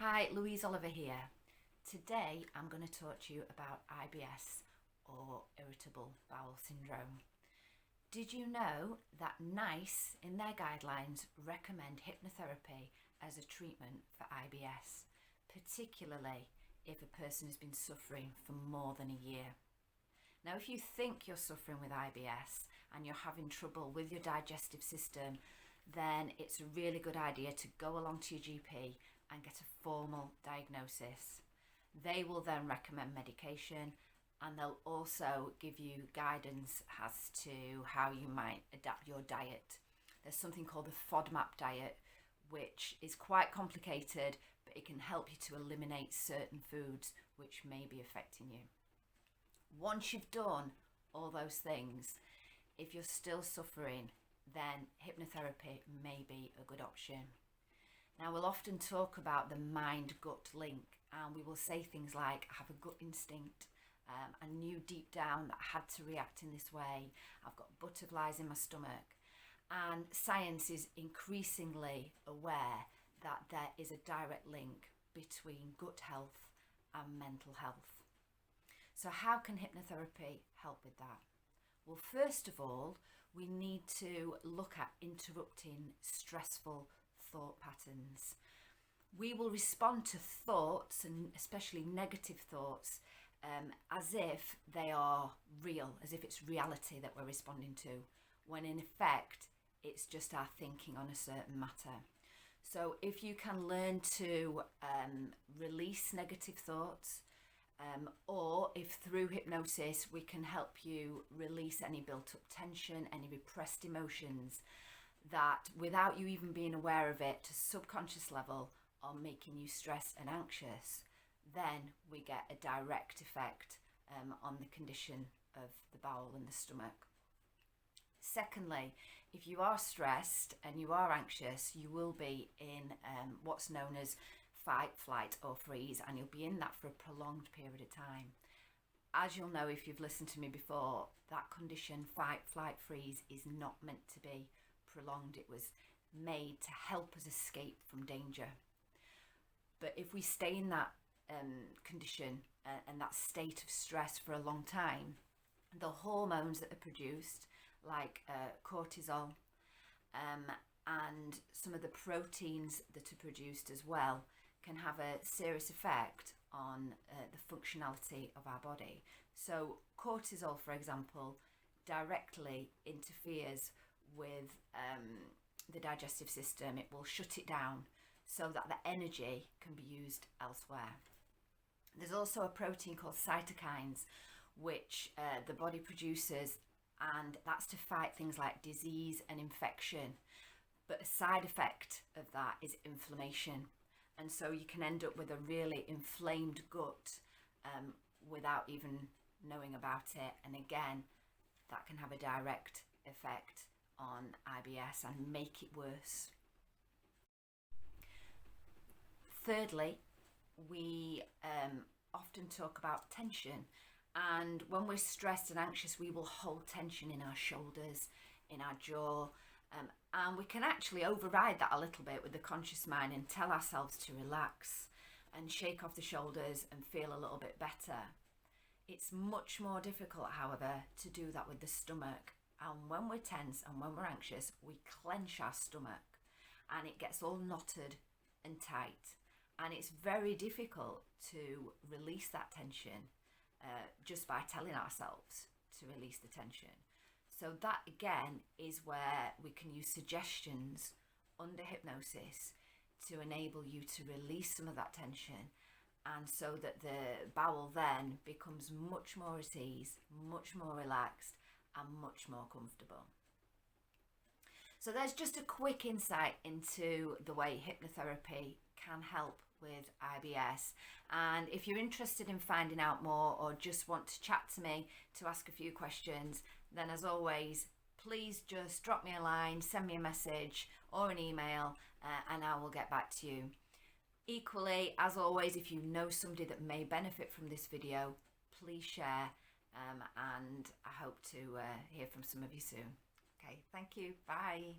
Hi, Louise Oliver here. Today I'm going to talk to you about IBS or irritable bowel syndrome. Did you know that NICE in their guidelines recommend hypnotherapy as a treatment for IBS, particularly if a person has been suffering for more than a year? Now, if you think you're suffering with IBS and you're having trouble with your digestive system, then it's a really good idea to go along to your GP and get a formal diagnosis. They will then recommend medication, and they'll also give you guidance as to how you might adapt your diet. There's something called the FODMAP diet, which is quite complicated, but it can help you to eliminate certain foods which may be affecting you. Once you've done all those things, if you're still suffering, then hypnotherapy may be a good option. Now, we'll often talk about the mind-gut link, and we will say things like, I have a gut instinct, I knew deep down that I had to react in this way, I've got butterflies in my stomach. And science is increasingly aware that there is a direct link between gut health and mental health. So how can hypnotherapy help with that? Well, first of all, we need to look at interrupting stressful thought patterns. We will respond to thoughts, and especially negative thoughts, as if they are real, as if it's reality that we're responding to, when in effect it's just our thinking on a certain matter. So if you can learn to release negative thoughts, or if through hypnosis we can help you release any built up tension, any repressed emotions that without you even being aware of it to subconscious level are making you stressed and anxious, then we get a direct effect on the condition of the bowel and the stomach. Secondly, if you are stressed and you are anxious, you will be in what's known as fight, flight or freeze, and you'll be in that for a prolonged period of time. As you'll know if you've listened to me before, that condition, fight, flight, freeze, is not meant to be prolonged. It was made to help us escape from danger. But if we stay in that condition and that state of stress for a long time, the hormones that are produced, like cortisol, and some of the proteins that are produced as well, can have a serious effect on the functionality of our body. So cortisol, for example, directly interferes with the digestive system. It will shut it down so that the energy can be used elsewhere. There's also a protein called cytokines, which the body produces, and that's to fight things like disease and infection. But a side effect of that is inflammation. And so you can end up with a really inflamed gut without even knowing about it. And again, that can have a direct effect on IBS and make it worse. Thirdly, we often talk about tension. And when we're stressed and anxious, we will hold tension in our shoulders, in our jaw. And we can actually override that a little bit with the conscious mind and tell ourselves to relax and shake off the shoulders and feel a little bit better. It's much more difficult, however, to do that with the stomach. And when we're tense and when we're anxious, we clench our stomach and it gets all knotted and tight. And it's very difficult to release that tension just by telling ourselves to release the tension. So that again is where we can use suggestions under hypnosis to enable you to release some of that tension, and so that the bowel then becomes much more at ease, much more relaxed and much more comfortable. So there's just a quick insight into the way hypnotherapy can help with IBS. And if you're interested in finding out more or just want to chat to me to ask a few questions, then as always, please just drop me a line, send me a message or an email, and I will get back to you. Equally, as always, if you know somebody that may benefit from this video, please share, and I hope to hear from some of you soon. Okay, thank you. Bye.